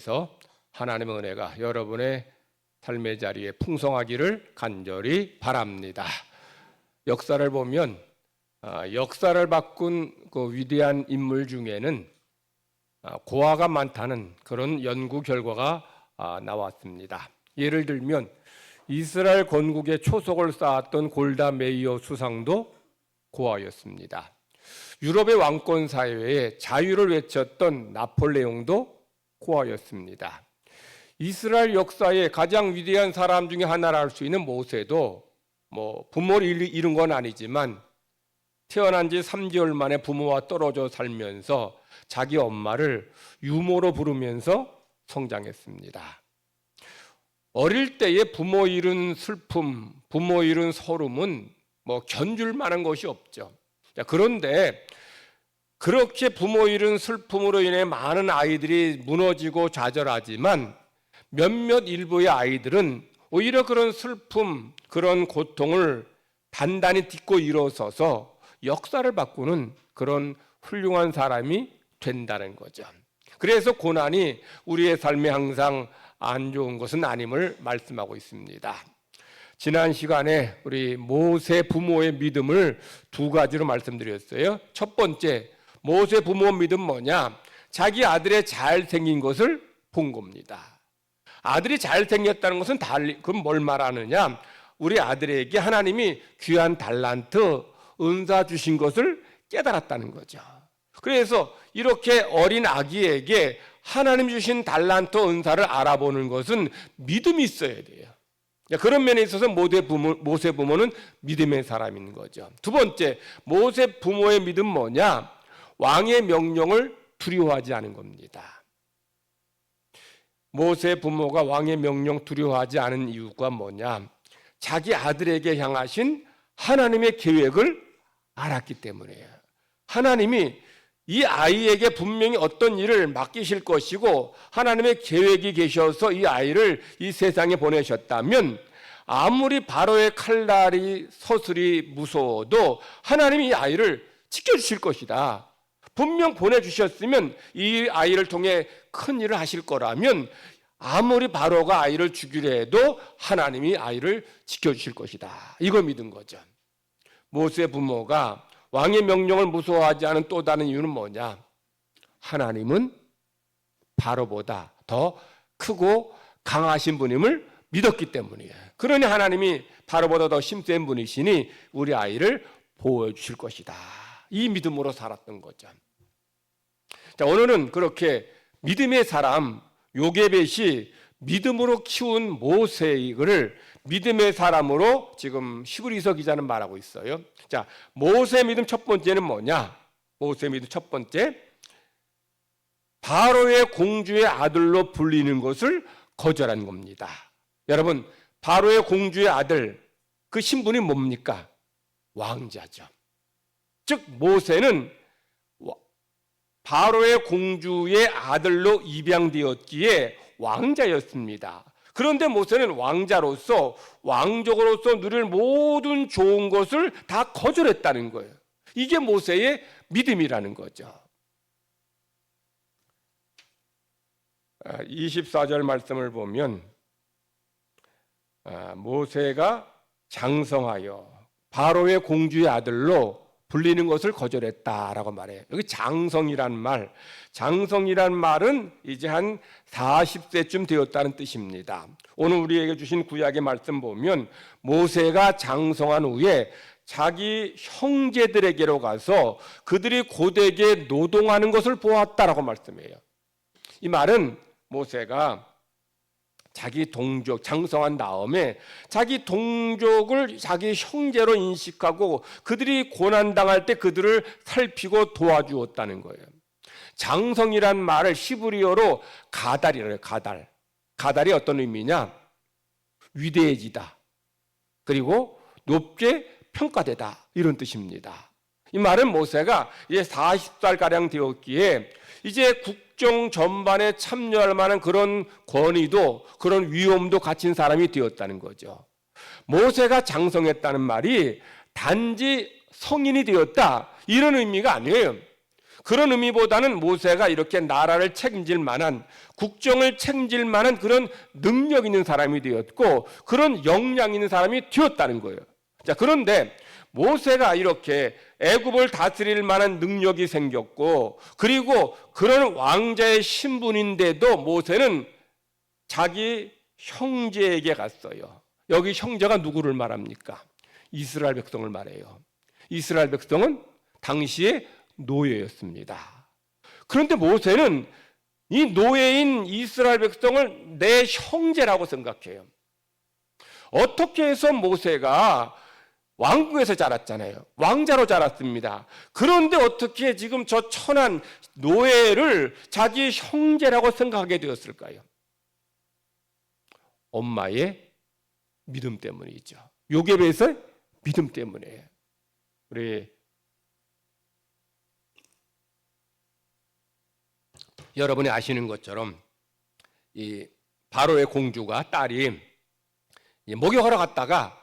통해서 하나님의 은혜가 여러분의 삶의 자리에 풍성하기를 간절히 바랍니다. 역사를 보면 역사를 바꾼 그 위대한 인물 중에는 고아가 많다는 그런 연구 결과가 나왔습니다. 예를 들면 이스라엘 건국의 초석을 쌓았던 골다 메이어 수상도 고아였습니다. 유럽의 왕권 사회에 자유를 외쳤던 나폴레옹도 고아였습니다. 이스라엘 역사의 가장 위대한 사람 중에 하나라 할 수 있는 모세도 부모를 잃은 건 아니지만 태어난 지 3개월 만에 부모와 떨어져 살면서 자기 엄마를 유모로 부르면서 성장했습니다. 어릴 때에 부모 잃은 슬픔, 부모 잃은 서름은 견줄 만한 것이 없죠. 그런데 그렇게 부모 잃은 슬픔으로 인해 많은 아이들이 무너지고 좌절하지만 몇몇 일부의 아이들은 오히려 그런 슬픔, 그런 고통을 단단히 딛고 일어서서 역사를 바꾸는 그런 훌륭한 사람이 된다는 거죠. 그래서 고난이 우리의 삶에 항상 안 좋은 것은 아님을 말씀하고 있습니다. 지난 시간에 우리 모세 부모의 믿음을 두 가지로 말씀드렸어요. 첫 번째, 모세 부모 믿음 뭐냐? 자기 아들의 잘생긴 것을 본 겁니다. 아들이 잘생겼다는 것은 그럼 뭘 말하느냐? 우리 아들에게 하나님이 귀한 달란트, 은사 주신 것을 깨달았다는 거죠. 그래서 이렇게 어린 아기에게 하나님 주신 달란트, 은사를 알아보는 것은 믿음이 있어야 돼요. 그런 면에 있어서 모세 부모는 믿음의 사람인 거죠. 두 번째, 모세 부모의 믿음 뭐냐? 왕의 명령을 두려워하지 않은 겁니다. 모세 부모가 왕의 명령 두려워하지 않은 이유가 뭐냐? 자기 아들에게 향하신 하나님의 계획을 알았기 때문이에요. 하나님이 이 아이에게 분명히 어떤 일을 맡기실 것이고 하나님의 계획이 계셔서 이 아이를 이 세상에 보내셨다면 아무리 바로의 칼날이 서슬이 무서워도 하나님이 이 아이를 지켜주실 것이다. 분명 보내주셨으면 이 아이를 통해 큰 일을 하실 거라면 아무리 바로가 아이를 죽이려 해도 하나님이 아이를 지켜주실 것이다. 이거 믿은 거죠. 모세 부모가 왕의 명령을 무서워하지 않은 또 다른 이유는 뭐냐? 하나님은 바로보다 더 크고 강하신 분임을 믿었기 때문이에요. 그러니 하나님이 바로보다 더 힘센 분이시니 우리 아이를 보호해 주실 것이다. 이 믿음으로 살았던 거죠. 자, 오늘은 그렇게 믿음의 사람 요게벳이 믿음으로 키운 모세를 믿음의 사람으로 지금 히브리서 기자는 말하고 있어요. 자, 모세 믿음 첫 번째는 뭐냐? 모세 믿음 첫 번째, 바로의 공주의 아들로 불리는 것을 거절한 겁니다. 여러분, 바로의 공주의 아들, 그 신분이 뭡니까? 왕자죠. 즉 모세는 바로의 공주의 아들로 입양되었기에 왕자였습니다. 그런데 모세는 왕자로서 왕족으로서 누릴 모든 좋은 것을 다 거절했다는 거예요. 이게 모세의 믿음이라는 거죠. 24절 말씀을 보면 모세가 장성하여 바로의 공주의 아들로 불리는 것을 거절했다라고 말해요. 여기 장성이란 말은 이제 한 40세쯤 되었다는 뜻입니다. 오늘 우리에게 주신 구약의 말씀 보면 모세가 장성한 후에 자기 형제들에게로 가서 그들이 고되게 노동하는 것을 보았다라고 말씀해요. 이 말은 모세가 자기 동족 장성한 다음에 자기 동족을 자기 형제로 인식하고 그들이 고난당할 때 그들을 살피고 도와주었다는 거예요. 장성이란 말을 히브리어로 가달이라고 해요. 가달이 어떤 의미냐? 위대해지다. 그리고 높게 평가되다. 이런 뜻입니다. 이 말은 모세가 이제 40살가량 되었기에 이제 국정 전반에 참여할 만한 그런 권위도 그런 위엄도 갖춘 사람이 되었다는 거죠. 모세가 장성했다는 말이 단지 성인이 되었다 이런 의미가 아니에요. 그런 의미보다는 모세가 이렇게 나라를 책임질 만한, 국정을 책임질 만한 그런 능력 있는 사람이 되었고 그런 역량 있는 사람이 되었다는 거예요. 자, 그런데 모세가 이렇게 애굽을 다스릴 만한 능력이 생겼고 그리고 그런 왕자의 신분인데도 모세는 자기 형제에게 갔어요. 여기 형제가 누구를 말합니까? 이스라엘 백성을 말해요. 이스라엘 백성은 당시에 노예였습니다. 그런데 모세는 이 노예인 이스라엘 백성을 내 형제라고 생각해요. 어떻게 해서 모세가 왕궁에서 자랐잖아요. 왕자로 자랐습니다. 그런데 어떻게 지금 저 천한 노예를 자기 형제라고 생각하게 되었을까요? 엄마의 믿음 때문이죠. 요셉에서의 믿음 때문이에요. 우리 여러분이 아시는 것처럼 이 바로의 공주가 딸이 목욕하러 갔다가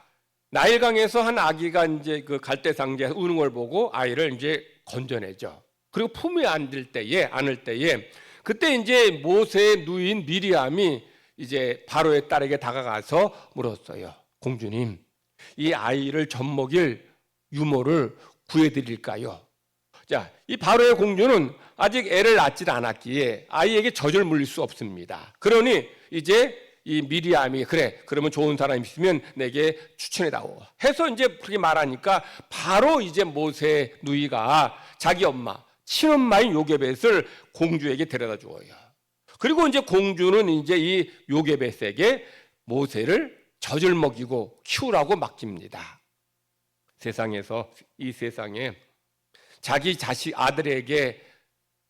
나일강에서 한 아기가 이제 그 갈대상자에 우는 걸 보고 아이를 이제 건져내죠. 그리고 품에 안을 때에 그때 이제 모세의 누인 미리암이 이제 바로의 딸에게 다가가서 물었어요. 공주님, 이 아이를 젖먹일 유모를 구해드릴까요? 자, 이 바로의 공주는 아직 애를 낳지도 않았기에 아이에게 젖을 물릴 수 없습니다. 그러니 이제 이 미리암이 그래, 그러면 좋은 사람 있으면 내게 추천해다오 해서 이제 그렇게 말하니까 바로 이제 모세 누이가 자기 엄마, 친엄마인 요게벳을 공주에게 데려다 주어요. 그리고 이제 공주는 이제 이 요게벳에게 모세를 젖을 먹이고 키우라고 맡깁니다. 세상에서, 이 세상에 자기 자식 아들에게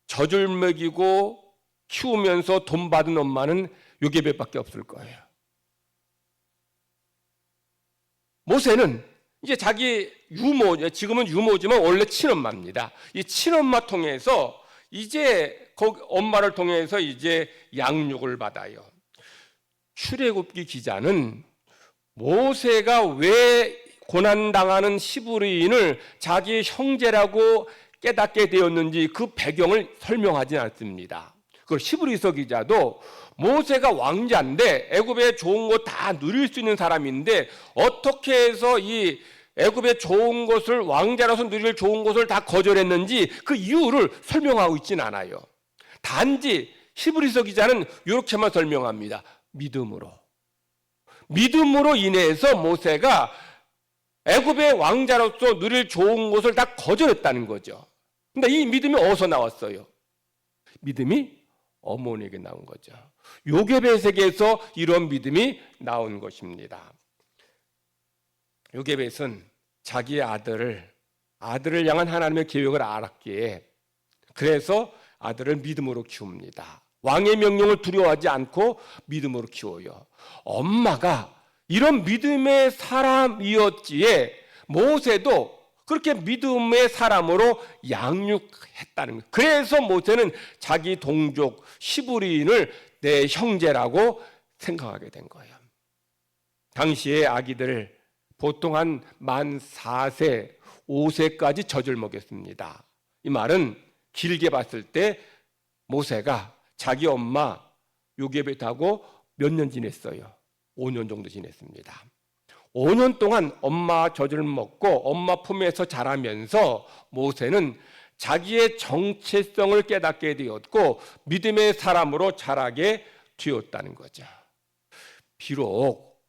젖을 먹이고 키우면서 돈 받은 엄마는 요게벳밖에 없을 거예요. 모세는 이제 자기 유모, 지금은 유모지만 원래 친엄마입니다. 이 친엄마 통해서 이제 엄마를 통해서 이제 양육을 받아요. 출애굽기 기자는 모세가 왜 고난당하는 히브리인을 자기 형제라고 깨닫게 되었는지 그 배경을 설명하지 않습니다. 그 히브리서 기자도 모세가 왕자인데 애굽의 좋은 것 다 누릴 수 있는 사람인데 어떻게 해서 이 애굽의 좋은 것을, 왕자로서 누릴 좋은 것을 다 거절했는지 그 이유를 설명하고 있진 않아요. 단지 히브리서 기자는 이렇게만 설명합니다. 믿음으로 인해서 모세가 애굽의 왕자로서 누릴 좋은 것을 다 거절했다는 거죠. 근데 이 믿음이 어디서 나왔어요? 믿음이 어머니에게 나온 거죠. 요게벳에게서 이런 믿음이 나온 것입니다. 요게벳은 자기의 아들을 향한 하나님의 계획을 알았기에 그래서 아들을 믿음으로 키웁니다. 왕의 명령을 두려워하지 않고 믿음으로 키워요. 엄마가 이런 믿음의 사람이었기에 모세도 그렇게 믿음의 사람으로 양육했다는 거예요. 그래서 모세는 자기 동족 히브리인을 내 형제라고 생각하게 된 거예요. 당시의 아기들 보통 한 만 4세, 5세까지 젖을 먹였습니다. 이 말은 길게 봤을 때 모세가 자기 엄마 요게벳하고 몇 년 지냈어요? 5년 정도 지냈습니다. 5년 동안 엄마 젖을 먹고 엄마 품에서 자라면서 모세는 자기의 정체성을 깨닫게 되었고 믿음의 사람으로 자라게 되었다는 거죠. 비록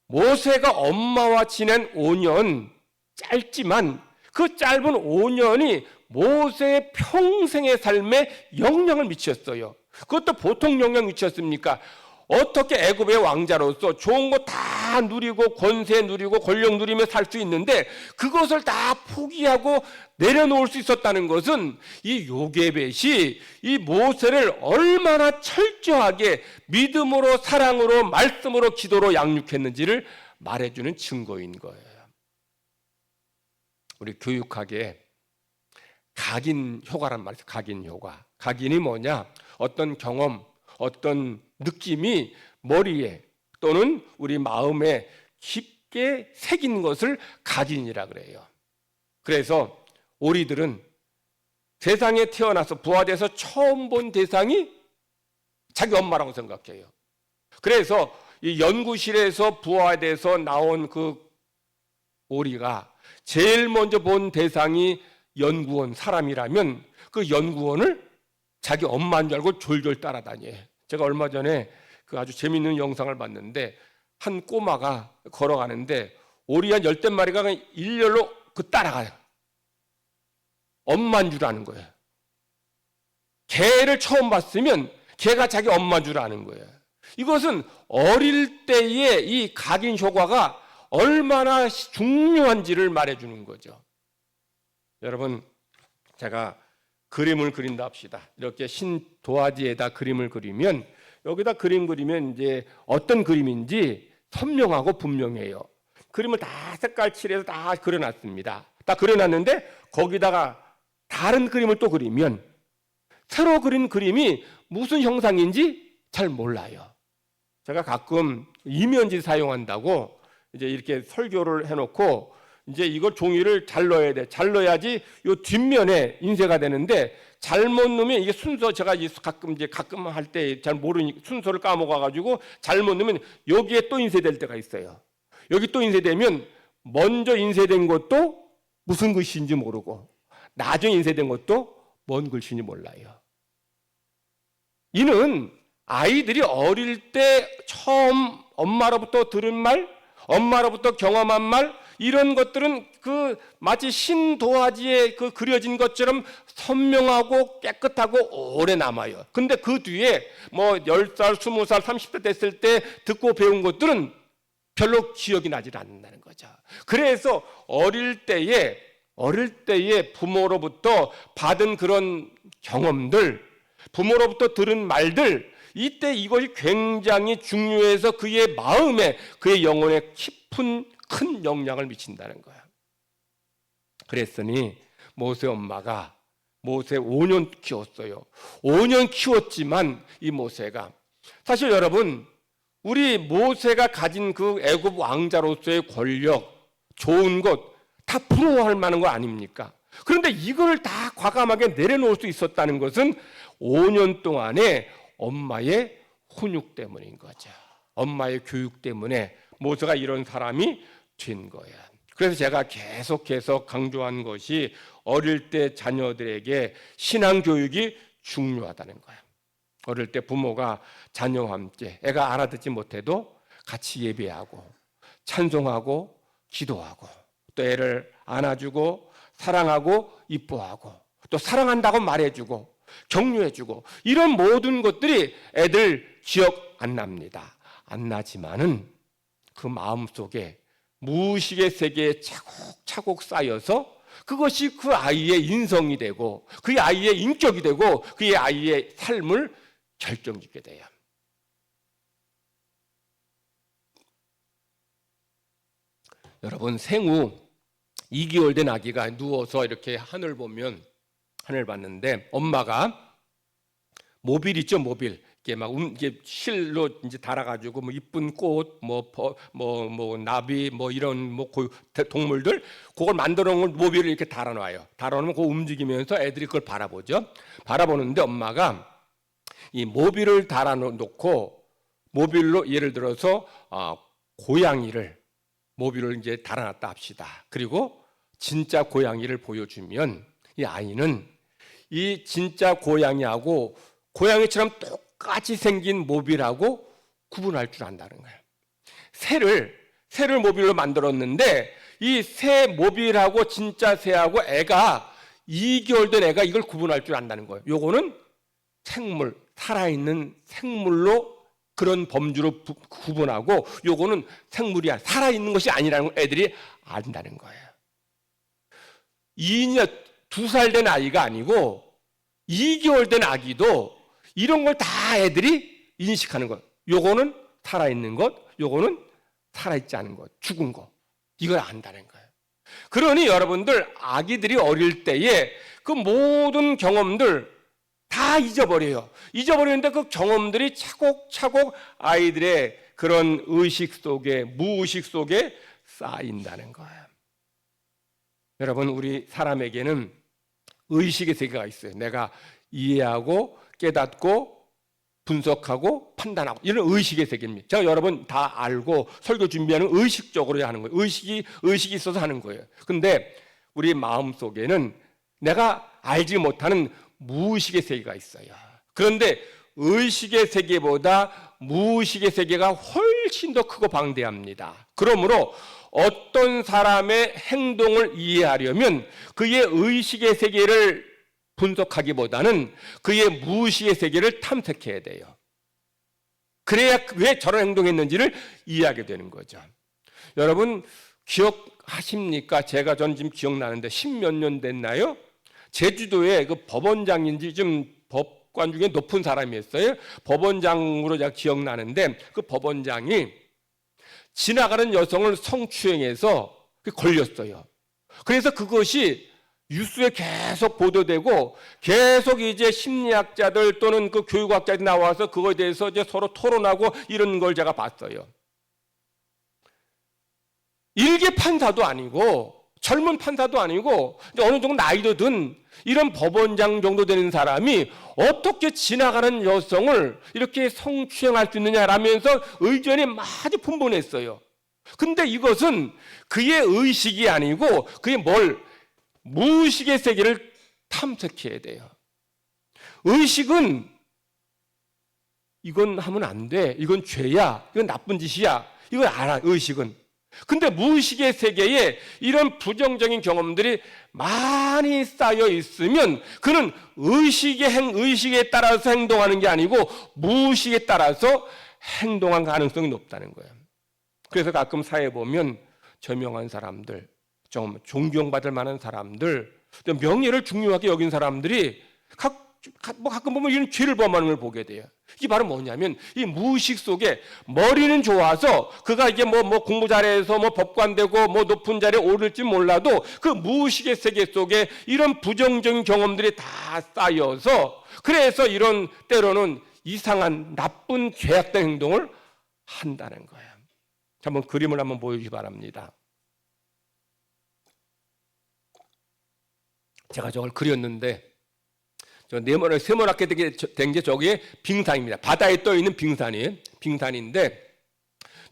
모세가 엄마와 지낸 5년 짧지만 그 짧은 5년이 모세의 평생의 삶에 영향을 미쳤어요. 그것도 보통 영향 미쳤습니까? 어떻게 애굽의 왕자로서 좋은 거 다 누리고 권세 누리고 권력 누리며 살 수 있는데 그것을 다 포기하고 내려놓을 수 있었다는 것은 이 요게벳이 이 모세를 얼마나 철저하게 믿음으로 사랑으로 말씀으로 기도로 양육했는지를 말해주는 증거인 거예요. 우리 교육학에 각인 효과란 말이죠. 각인 효과. 각인이 뭐냐? 어떤 경험, 어떤 느낌이 머리에 또는 우리 마음에 깊게 새긴 것을 각인이라 그래요. 그래서 오리들은 세상에 태어나서 부화돼서 처음 본 대상이 자기 엄마라고 생각해요. 그래서 이 연구실에서 부화돼서 나온 그 오리가 제일 먼저 본 대상이 연구원 사람이라면 그 연구원을 자기 엄마인 줄 알고 졸졸 따라다녀요. 제가 얼마 전에 그 아주 재밌는 영상을 봤는데 한 꼬마가 걸어가는데 오리 한 10대 마리가 그냥 일렬로 그 따라가요. 엄마인 줄 아는 거예요. 개를 처음 봤으면 개가 자기 엄마인 줄 아는 거예요. 이것은 어릴 때의 이 각인 효과가 얼마나 중요한지를 말해주는 거죠. 여러분, 제가 그림을 그린다 합시다. 이렇게 흰 도화지에다 그림을 그리면 여기다 그림 그리면 이제 어떤 그림인지 선명하고 분명해요. 그림을 다 색깔 칠해서 다 그려놨습니다. 다 그려놨는데 거기다가 다른 그림을 또 그리면 새로 그린 그림이 무슨 형상인지 잘 몰라요. 제가 가끔 이면지 사용한다고 이제 이렇게 설교를 해놓고 이제 이걸 종이를 잘 넣어야 돼. 잘 넣어야지 요 뒷면에 인쇄가 되는데 잘못 넣으면 이게 순서 제가 가끔 할 때 잘 모르니 순서를 까먹어가지고 잘못 넣으면 여기에 또 인쇄될 때가 있어요. 여기 또 인쇄되면 먼저 인쇄된 것도 무슨 글씨인지 모르고 나중에 인쇄된 것도 뭔 글씨인지 몰라요. 이는 아이들이 어릴 때 처음 엄마로부터 들은 말, 엄마로부터 경험한 말, 이런 것들은 그 마치 신도화지에 그 그려진 것처럼 선명하고 깨끗하고 오래 남아요. 근데 그 뒤에 뭐 10살, 20살, 30대 됐을 때 듣고 배운 것들은 별로 기억이 나질 않는다는 거죠. 그래서 어릴 때에 부모로부터 받은 그런 경험들, 부모로부터 들은 말들, 이때 이것이 굉장히 중요해서 그의 마음에, 그의 영혼에 깊은 큰 영향을 미친다는 거야. 그랬으니 모세 엄마가 모세 5년 키웠어요. 5년 키웠지만 이 모세가 사실 여러분, 우리 모세가 가진 그 애굽 왕자로서의 권력, 좋은 것 다 부러워할 만한 거 아닙니까? 그런데 이걸 다 과감하게 내려놓을 수 있었다는 것은 5년 동안에 엄마의 훈육 때문인 거죠. 엄마의 교육 때문에 모세가 이런 사람이 된 거야. 그래서 제가 계속해서 강조한 것이 어릴 때 자녀들에게 신앙 교육이 중요하다는 거야. 어릴 때 부모가 자녀와 함께 애가 알아듣지 못해도 같이 예배하고 찬송하고 기도하고 또 애를 안아주고 사랑하고 이뻐하고 또 사랑한다고 말해주고 격려해주고 이런 모든 것들이 애들 기억 안 납니다. 안 나지만은 그 마음속에 무의식의 세계에 차곡차곡 쌓여서 그것이 그 아이의 인성이 되고 그 아이의 인격이 되고 그 아이의 삶을 결정짓게 돼요. 여러분, 생후 2개월 된 아기가 누워서 이렇게 하늘 봤는데 엄마가 모빌 있죠, 모빌. 이게 막 이게 실로 이제 달아가지고 뭐 이쁜 꽃, 나비, 이런 동물들 그걸 만들어 놓은 모빌을 이렇게 달아놔요. 달아놓으면 그거 움직이면서 애들이 그걸 바라보죠. 바라보는데 엄마가 이 모빌을 달아놓고 모빌로 예를 들어서 모빌을 이제 달아놨다 합시다. 그리고 진짜 고양이를 보여주면 이 아이는 이 진짜 고양이하고 고양이처럼 똑같이 생긴 모빌하고 구분할 줄 안다는 거예요. 새를 모빌로 만들었는데 이 새 모빌하고 진짜 새하고 애가 2개월 된 애가 이걸 구분할 줄 안다는 거예요. 요거는 생물, 살아있는 생물로 그런 범주로 구분하고 요거는 생물이야, 살아있는 것이 아니라는 걸 애들이 안다는 거예요. 2살 된 아이가 아니고 2개월 된 아기도 이런 걸 다 애들이 인식하는 것. 요거는 살아있는 것, 요거는 살아있지 않은 것, 죽은 것. 이걸 안다는 거예요. 그러니 여러분들 아기들이 어릴 때에 그 모든 경험들 다 잊어버려요. 잊어버리는데 그 경험들이 차곡차곡 아이들의 그런 의식 속에, 무의식 속에 쌓인다는 거예요. 여러분, 우리 사람에게는 의식의 세계가 있어요. 내가 이해하고 깨닫고 분석하고 판단하고 이런 의식의 세계입니다. 제가 여러분 다 알고 설교 준비하는 의식적으로 하는 거예요. 의식이 있어서 하는 거예요. 근데 우리 마음속에는 내가 알지 못하는 무의식의 세계가 있어요. 그런데 의식의 세계보다 무의식의 세계가 훨씬 더 크고 방대합니다. 그러므로 어떤 사람의 행동을 이해하려면 그의 의식의 세계를 분석하기보다는 그의 무의식의 세계를 탐색해야 돼요. 그래야 왜 저런 행동했는지를 이해하게 되는 거죠. 여러분 기억하십니까? 전 지금 기억나는데 10몇 년 됐나요? 제주도에 그 법원장인지 좀 법관 중에 높은 사람이었어요. 법원장으로 제가 기억나는데 그 법원장이 지나가는 여성을 성추행해서 걸렸어요. 그래서 그것이 뉴스에 계속 보도되고 계속 이제 심리학자들 또는 그 교육학자들이 나와서 그거에 대해서 이제 서로 토론하고 이런 걸 제가 봤어요. 일개 판사도 아니고 젊은 판사도 아니고 어느 정도 나이도 든 이런 법원장 정도 되는 사람이 어떻게 지나가는 여성을 이렇게 성추행할 수 있느냐라면서 의견이 아주 분분했어요. 근데 이것은 그의 의식이 아니고 그의 무의식의 세계를 탐색해야 돼요. 의식은 이건 하면 안 돼. 이건 죄야. 이건 나쁜 짓이야. 이걸 알아, 의식은. 근데 무의식의 세계에 이런 부정적인 경험들이 많이 쌓여 있으면 그는 의식에 따라서 행동하는 게 아니고 무의식에 따라서 행동한 가능성이 높다는 거예요. 그래서 가끔 사회에 보면 저명한 사람들, 좀 존경받을 만한 사람들, 명예를 중요하게 여긴 사람들이 가끔 보면 이런 죄를 범하는 걸 보게 돼요. 이게 바로 뭐냐면 이 무의식 속에 머리는 좋아서 그가 이게 뭐 공부 잘해서 법관 되고 높은 자리에 오를지 몰라도 그 무의식의 세계 속에 이런 부정적인 경험들이 다 쌓여서 그래서 이런 때로는 이상한 나쁜 죄악된 행동을 한다는 거예요. 한번 그림을 한번 보여주시기 바랍니다. 제가 저걸 그렸는데 세모나게 된 게 저게 빙산입니다. 바다에 떠 있는 빙산인데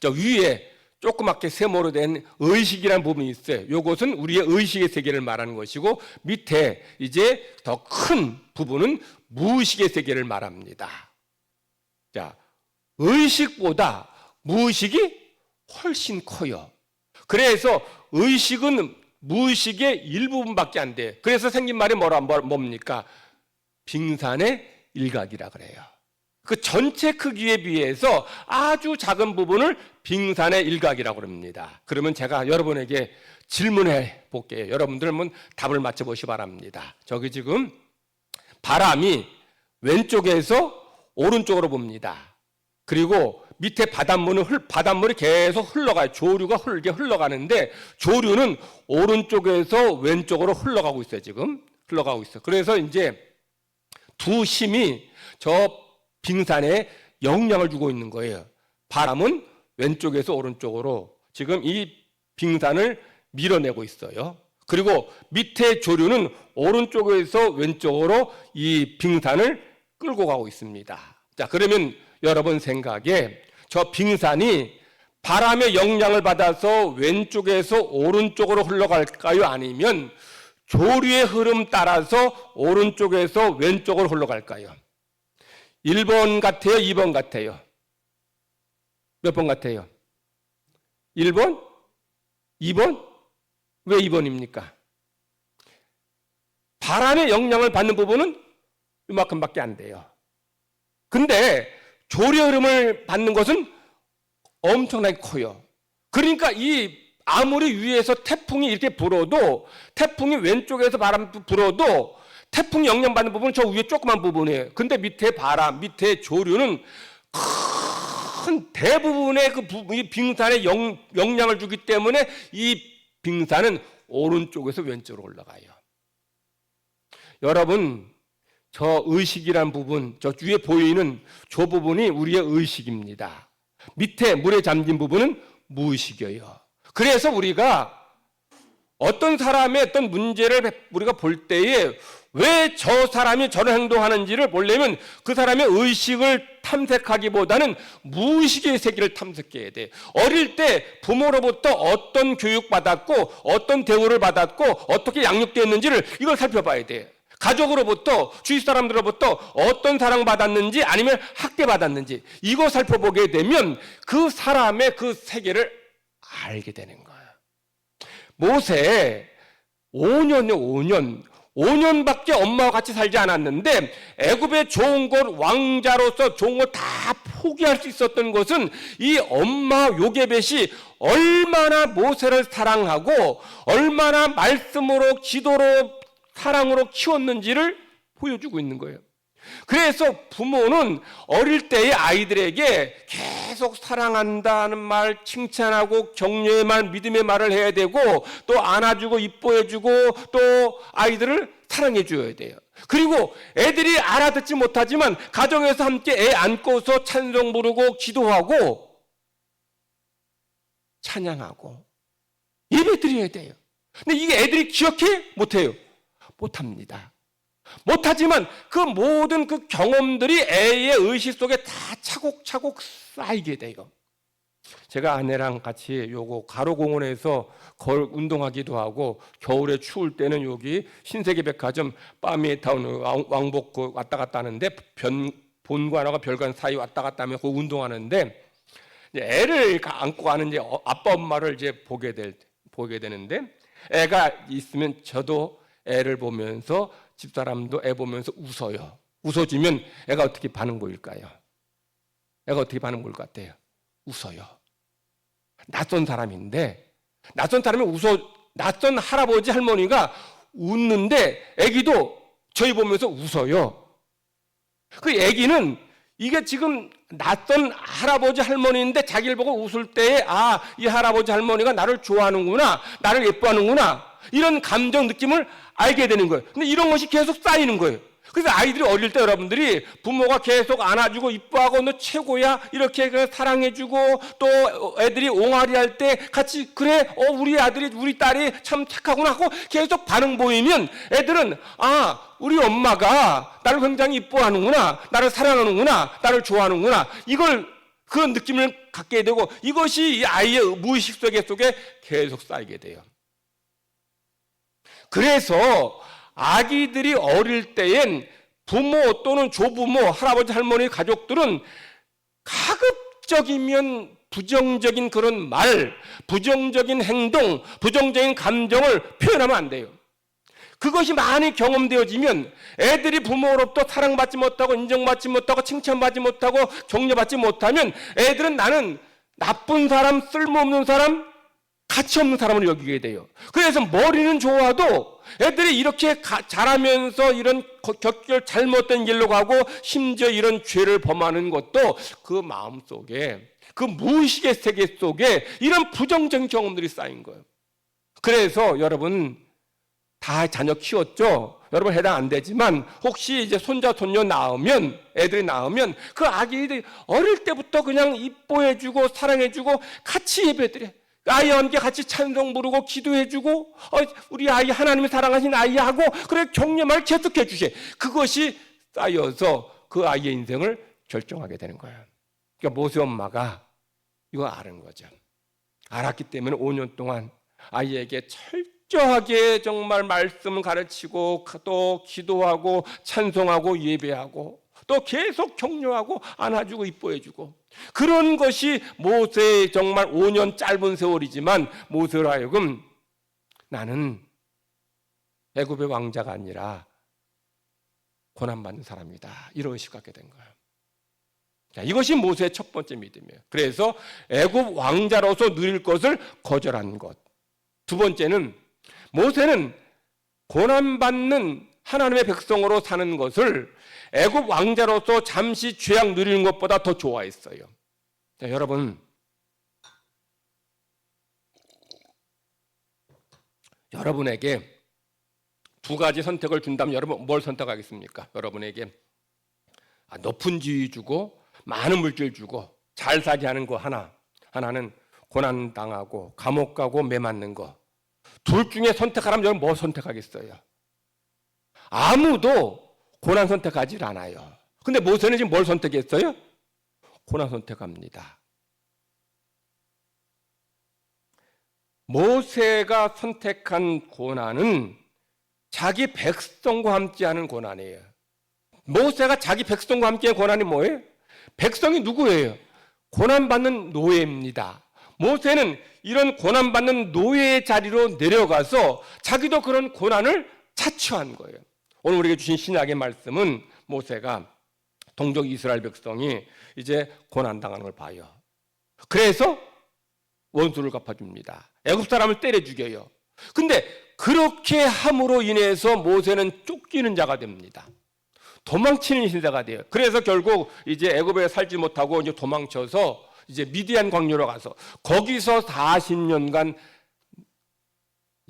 저 위에 조그맣게 세모로 된 의식이라는 부분이 있어요. 이것은 우리의 의식의 세계를 말하는 것이고 밑에 이제 더 큰 부분은 무의식의 세계를 말합니다. 자, 의식보다 무의식이 훨씬 커요. 그래서 의식은 무의식의 일부분밖에 안 돼. 그래서 생긴 말이 뭡니까? 빙산의 일각이라 그래요. 그 전체 크기에 비해서 아주 작은 부분을 빙산의 일각이라고 그럽니다. 그러면 제가 여러분에게 질문해 볼게요. 여러분들 한번 답을 맞춰 보시기 바랍니다. 저기 지금 바람이 왼쪽에서 오른쪽으로 봅니다. 그리고 밑에 바닷물이 계속 흘러가요. 조류가 흘러가는데 조류는 오른쪽에서 왼쪽으로 흘러가고 있어요. 지금 흘러가고 있어요. 그래서 이제 두 힘이 저 빙산에 영향을 주고 있는 거예요. 바람은 왼쪽에서 오른쪽으로 지금 이 빙산을 밀어내고 있어요. 그리고 밑에 조류는 오른쪽에서 왼쪽으로 이 빙산을 끌고 가고 있습니다. 자, 그러면 여러분 생각에 저 빙산이 바람의 영향을 받아서 왼쪽에서 오른쪽으로 흘러갈까요? 아니면 조류의 흐름 따라서 오른쪽에서 왼쪽으로 흘러갈까요? 1번 같아요? 2번 같아요? 몇 번 같아요? 1번? 2번? 왜 2번입니까? 바람의 영향을 받는 부분은 이만큼밖에 안 돼요. 근데 조류의 흐름을 받는 것은 엄청나게 커요. 그러니까 아무리 위에서 태풍이 이렇게 불어도 태풍이 왼쪽에서 바람 불어도 태풍 영향받는 부분은 저 위에 조그만 부분이에요. 근데 밑에 조류는 큰 대부분의 이 빙산에 영향을 주기 때문에 이 빙산은 오른쪽에서 왼쪽으로 올라가요. 여러분, 저 의식이란 부분, 저 위에 보이는 저 부분이 우리의 의식입니다. 밑에 물에 잠긴 부분은 무의식이에요. 그래서 우리가 어떤 사람의 어떤 문제를 우리가 볼 때에 왜 저 사람이 저런 행동하는지를 보려면 그 사람의 의식을 탐색하기보다는 무의식의 세계를 탐색해야 돼. 어릴 때 부모로부터 어떤 교육받았고 어떤 대우를 받았고 어떻게 양육되었는지를 이걸 살펴봐야 돼. 가족으로부터 주위 사람들로부터 어떤 사랑받았는지 아니면 학대받았는지 이거 살펴보게 되면 그 사람의 그 세계를 알게 되는 거야. 모세 5년밖에 엄마와 같이 살지 않았는데 애굽의 좋은 곳 왕자로서 좋은 것 다 포기할 수 있었던 것은 이 엄마 요게벳이 얼마나 모세를 사랑하고 얼마나 말씀으로 기도로 사랑으로 키웠는지를 보여주고 있는 거예요. 그래서 부모는 어릴 때의 아이들에게 계속 사랑한다는 말, 칭찬하고 격려의 말, 믿음의 말을 해야 되고 또 안아주고 이뻐해주고 또 아이들을 사랑해줘야 돼요. 그리고 애들이 알아듣지 못하지만 가정에서 함께 애 안고서 찬송 부르고 기도하고 찬양하고 예배드려야 돼요. 근데 이게 애들이 기억해? 못해요. 못합니다. 못하지만 그 모든 그 경험들이 애의 의식 속에 다 차곡차곡 쌓이게 돼요. 제가 아내랑 같이 요거 가로공원에서 운동하기도 하고 겨울에 추울 때는 여기 신세계백화점 빠미에타운 왕복 왔다 갔다 하는데 본관하고 별관 사이 왔다 갔다 하면 그 운동하는데 애를 안고 가는 이제 아빠 엄마를 이제 보게 되는데 애가 있으면 저도 애를 보면서 집사람도 애 보면서 웃어요. 웃어주면 애가 어떻게 반응 보일까요? 애가 어떻게 반응 보일 것 같아요? 웃어요. 낯선 사람인데 낯선 할아버지 할머니가 웃는데 애기도 저희 보면서 웃어요. 그 애기는 이게 지금 낯선 할아버지 할머니인데 자기를 보고 웃을 때에 이 할아버지 할머니가 나를 좋아하는구나, 나를 예뻐하는구나 이런 감정 느낌을 알게 되는 거예요. 근데 이런 것이 계속 쌓이는 거예요. 그래서 아이들이 어릴 때 여러분들이 부모가 계속 안아주고 이뻐하고 너 최고야 이렇게 사랑해주고 또 애들이 옹알이 할 때 같이 그래 우리 아들이 우리 딸이 참 착하구나 하고 계속 반응 보이면 애들은 우리 엄마가 나를 굉장히 이뻐하는구나, 나를 사랑하는구나, 나를 좋아하는구나 이걸 그런 느낌을 갖게 되고 이것이 이 아이의 무의식 속에 계속 쌓이게 돼요. 그래서 아기들이 어릴 때엔 부모 또는 조부모, 할아버지, 할머니, 가족들은 가급적이면 부정적인 그런 말, 부정적인 행동, 부정적인 감정을 표현하면 안 돼요. 그것이 많이 경험되어지면 애들이 부모로부터 사랑받지 못하고 인정받지 못하고 칭찬받지 못하고 격려받지 못하면 애들은 나는 나쁜 사람, 쓸모없는 사람, 가치 없는 사람을 여기게 돼요. 그래서 머리는 좋아도 애들이 이렇게 자라면서 이런 격결 잘못된 길로 가고 심지어 이런 죄를 범하는 것도 그 마음속에 그 무의식의 세계 속에 이런 부정적인 경험들이 쌓인 거예요. 그래서 여러분 다 자녀 키웠죠? 여러분 해당 안 되지만 혹시 이제 손자 손녀 애들이 낳으면 그 아기들이 어릴 때부터 그냥 이뻐해주고 사랑해주고 같이 예배드려. 아이와 함께 같이 찬송 부르고 기도해주고 우리 아이 하나님이 사랑하신 아이하고 그래 격려말 계속해 주세요. 그것이 쌓여서 그 아이의 인생을 결정하게 되는 거예요. 그러니까 모세 엄마가 이거 아는 거죠. 알았기 때문에 5년 동안 아이에게 철저하게 정말 말씀을 가르치고 또 기도하고 찬송하고 예배하고 또 계속 격려하고 안아주고 이뻐해주고 그런 것이 모세의 정말 5년 짧은 세월이지만 모세로 하여금 나는 애굽의 왕자가 아니라 고난받는 사람이다 이런 의식 갖게 된 거예요. 자, 이것이 모세의 첫 번째 믿음이에요. 그래서 애굽 왕자로서 누릴 것을 거절한 것. 두 번째는 모세는 고난받는 하나님의 백성으로 사는 것을 애굽 왕자로서 잠시 죄악 누리는 것보다 더 좋아했어요. 자, 여러분에게 두 가지 선택을 준다면 여러분 뭘 선택하겠습니까? 여러분에게 높은 지위 주고 많은 물질 주고 잘 살게 하는 거 하나는 고난당하고 감옥 가고 매 맞는 거. 둘 중에 선택하라면 여러분 뭐 선택하겠어요? 아무도 고난 선택하지 않아요. 근데 모세는 지금 뭘 선택했어요? 고난 선택합니다. 모세가 선택한 고난은 자기 백성과 함께하는 고난이에요. 모세가 자기 백성과 함께한 고난이 뭐예요? 백성이 누구예요? 고난받는 노예입니다. 모세는 이런 고난받는 노예의 자리로 내려가서 자기도 그런 고난을 자처한 거예요. 오늘 우리에게 주신 신약의 말씀은 모세가 동족 이스라엘 백성이 이제 고난당하는 걸 봐요. 그래서 원수를 갚아줍니다. 애굽 사람을 때려 죽여요. 근데 그렇게 함으로 인해서 모세는 쫓기는 자가 됩니다. 도망치는 신세가 돼요. 그래서 결국 이제 애굽에 살지 못하고 이제 도망쳐서 이제 미디안 광야로 가서 거기서 40년간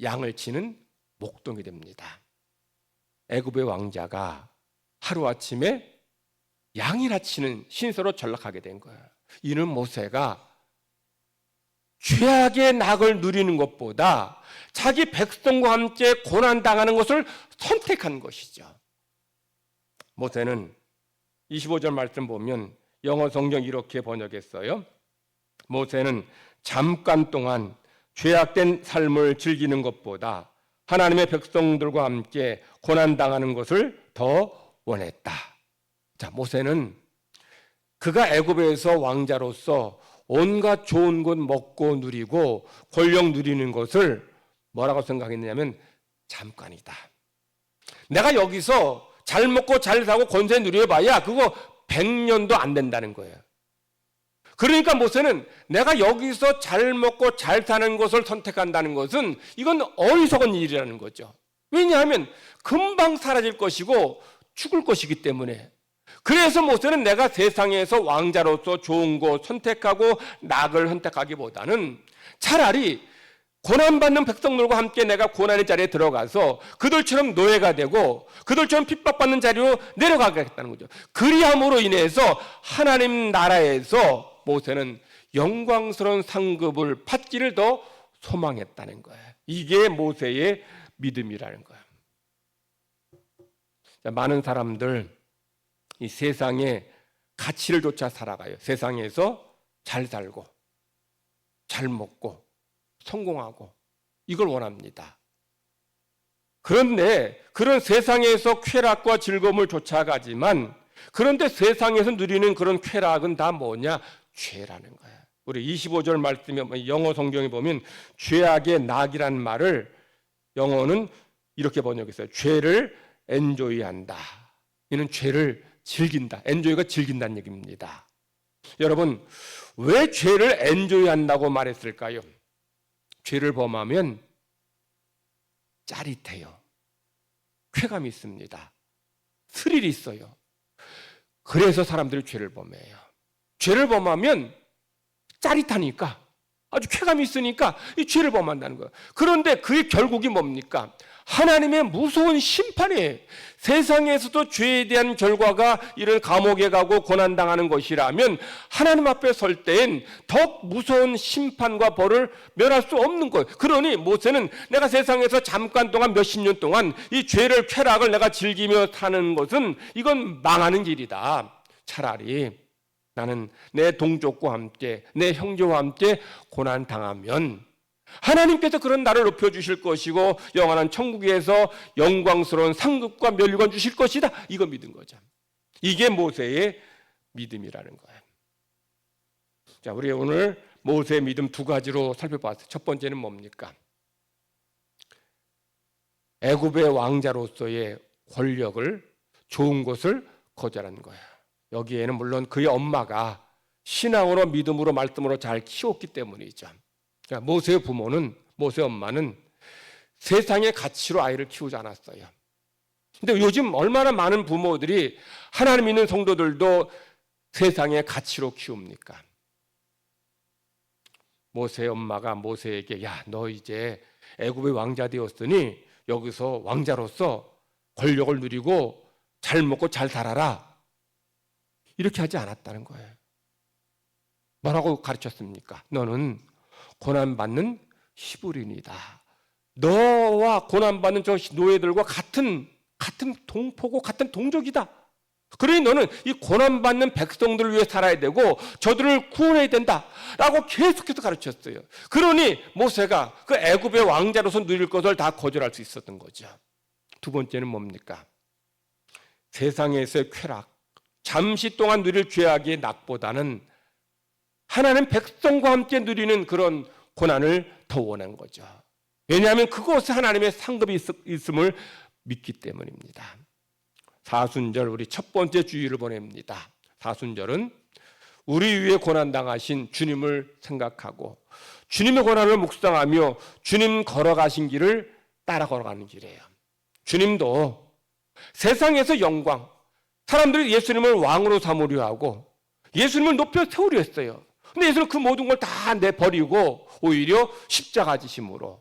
양을 치는 목동이 됩니다. 애굽의 왕자가 하루아침에 양이나 치는 신세로 전락하게 된 거예요. 이는 모세가 죄악의 낙을 누리는 것보다 자기 백성과 함께 고난당하는 것을 선택한 것이죠. 모세는 25절 말씀 보면 영어 성경 이렇게 번역했어요. 모세는 잠깐 동안 죄악된 삶을 즐기는 것보다 하나님의 백성들과 함께 고난당하는 것을 더 원했다. 자, 모세는 그가 애굽에서 왕자로서 온갖 좋은 것 먹고 누리고 권력 누리는 것을 뭐라고 생각했냐면 잠깐이다. 내가 여기서 잘 먹고 잘 사고 권세 누려봐야 그거 100년도 안 된다는 거예요. 그러니까 모세는 내가 여기서 잘 먹고 잘 사는 것을 선택한다는 것은 이건 어리석은 일이라는 거죠. 왜냐하면 금방 사라질 것이고 죽을 것이기 때문에. 그래서 모세는 내가 세상에서 왕자로서 좋은 것 선택하고 낙을 선택하기보다는 차라리 고난받는 백성들과 함께 내가 고난의 자리에 들어가서 그들처럼 노예가 되고 그들처럼 핍박받는 자리로 내려가겠다는 거죠. 그리함으로 인해서 하나님 나라에서 모세는 영광스러운 상급을 받기를 더 소망했다는 거예요. 이게 모세의 믿음이라는 거예요. 많은 사람들 이 세상에 가치를 쫓아 살아가요. 세상에서 잘 살고 잘 먹고 성공하고 이걸 원합니다. 그런데 그런 세상에서 쾌락과 즐거움을 쫓아가지만 그런데 세상에서 누리는 그런 쾌락은 다 뭐냐? 죄라는 거예요. 우리 25절 말씀에 영어 성경에 보면 죄악의 낙이란 말을 영어는 이렇게 번역했어요. 죄를 엔조이한다. 이는 죄를 즐긴다. 엔조이가 즐긴다는 얘기입니다. 여러분, 왜 죄를 엔조이한다고 말했을까요? 죄를 범하면 짜릿해요. 쾌감이 있습니다. 스릴이 있어요. 그래서 사람들이 죄를 범해요. 죄를 범하면 짜릿하니까 아주 쾌감이 있으니까 이 죄를 범한다는 거예요. 그런데 그의 결국이 뭡니까? 하나님의 무서운 심판이에요. 세상에서도 죄에 대한 결과가 이런 감옥에 가고 고난당하는 것이라면 하나님 앞에 설 때엔 더 무서운 심판과 벌을 면할 수 없는 거예요. 그러니 모세는 내가 세상에서 잠깐 동안 몇십 년 동안 이 죄를 쾌락을 내가 즐기며 사는 것은 이건 망하는 길이다. 차라리 나는 내 동족과 함께 내 형제와 함께 고난당하면 하나님께서 그런 나를 높여주실 것이고 영원한 천국에서 영광스러운 상급과 멸관 주실 것이다. 이거 믿은 거죠. 이게 모세의 믿음이라는 거예요. 자, 우리 오늘 모세의 믿음 두 가지로 살펴봤어요. 첫 번째는 뭡니까? 애굽의 왕자로서의 권력을 좋은 것을 거절한 거예요. 여기에는 물론 그의 엄마가 신앙으로 믿음으로 말씀으로 잘 키웠기 때문이죠. 그러니까 모세의 부모는, 모세의 엄마는 세상의 가치로 아이를 키우지 않았어요. 근데 요즘 얼마나 많은 부모들이 하나님 믿는 성도들도 세상의 가치로 키웁니까? 모세의 엄마가 모세에게 야, 너 이제 애굽의 왕자 되었으니 여기서 왕자로서 권력을 누리고 잘 먹고 잘 살아라. 이렇게 하지 않았다는 거예요. 뭐라고 가르쳤습니까? 너는 고난받는 히브리인이다. 너와 고난받는 저 노예들과 같은 같은 동포고 같은 동족이다. 그러니 너는 이 고난받는 백성들을 위해 살아야 되고 저들을 구원해야 된다라고 계속해서 가르쳤어요. 그러니 모세가 그 애굽의 왕자로서 누릴 것을 다 거절할 수 있었던 거죠. 두 번째는 뭡니까? 세상에서의 쾌락, 잠시 동안 누릴 죄악의 낙보다는 하나님 백성과 함께 누리는 그런 고난을 더 원한 거죠. 왜냐하면 그곳에 하나님의 상급이 있음을 믿기 때문입니다. 사순절 우리 첫 번째 주의를 보냅니다. 사순절은 우리 위해 고난당하신 주님을 생각하고 주님의 고난을 묵상하며 주님 걸어가신 길을 따라 걸어가는 길이에요. 주님도 세상에서 영광, 사람들이 예수님을 왕으로 삼으려 하고 예수님을 높여 세우려 했어요. 근데 예수님은 그 모든 걸 다 내버리고 오히려 십자가 지심으로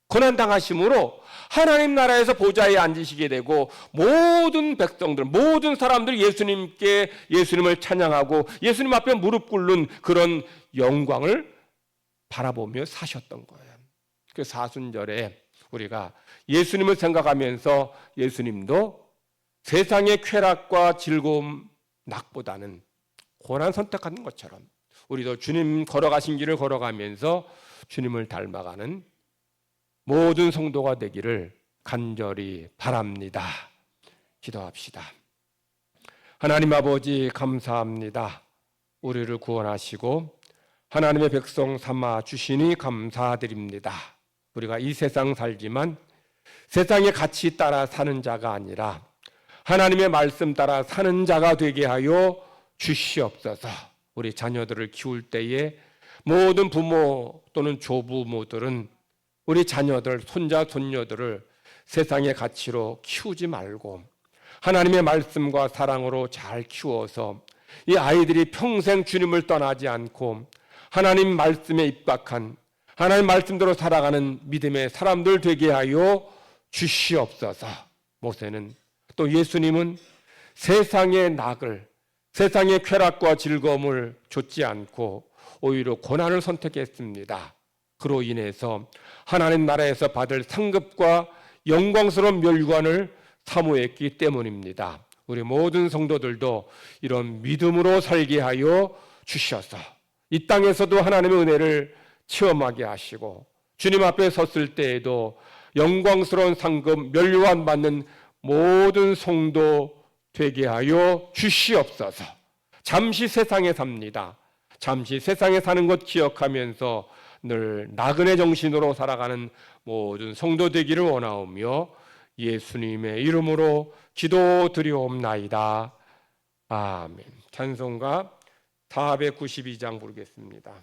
고난당하심으로 하나님 나라에서 보좌에 앉으시게 되고 모든 백성들, 모든 사람들이 예수님을 찬양하고 예수님 앞에 무릎 꿇는 그런 영광을 바라보며 사셨던 거예요. 그 사순절에 우리가 예수님을 생각하면서 예수님도 세상의 쾌락과 즐거움 낙보다는 고난 선택하는 것처럼 우리도 주님 걸어가신 길을 걸어가면서 주님을 닮아가는 모든 성도가 되기를 간절히 바랍니다. 기도합시다. 하나님 아버지 감사합니다. 우리를 구원하시고 하나님의 백성 삼아 주시니 감사드립니다. 우리가 이 세상 살지만 세상의 가치 따라 사는 자가 아니라 하나님의 말씀 따라 사는 자가 되게 하여 주시옵소서. 우리 자녀들을 키울 때에 모든 부모 또는 조부모들은 우리 자녀들, 손자, 손녀들을 세상의 가치로 키우지 말고 하나님의 말씀과 사랑으로 잘 키워서 이 아이들이 평생 주님을 떠나지 않고 하나님 말씀에 입각한 하나님 말씀대로 살아가는 믿음의 사람들 되게 하여 주시옵소서. 모세는 또 예수님은 세상의 낙을, 세상의 쾌락과 즐거움을 좇지 않고 오히려 고난을 선택했습니다. 그로 인해서 하나님 나라에서 받을 상급과 영광스러운 멸관을 사모했기 때문입니다. 우리 모든 성도들도 이런 믿음으로 살게 하여 주셔서 이 땅에서도 하나님의 은혜를 체험하게 하시고 주님 앞에 섰을 때에도 영광스러운 상급 멸관 받는 모든 성도 되게 하여 주시옵소서. 잠시 세상에 삽니다. 잠시 세상에 사는 것 기억하면서 늘 나그네 정신으로 살아가는 모든 성도 되기를 원하오며 예수님의 이름으로 기도드리옵나이다. 아멘. 찬송가 492장 부르겠습니다.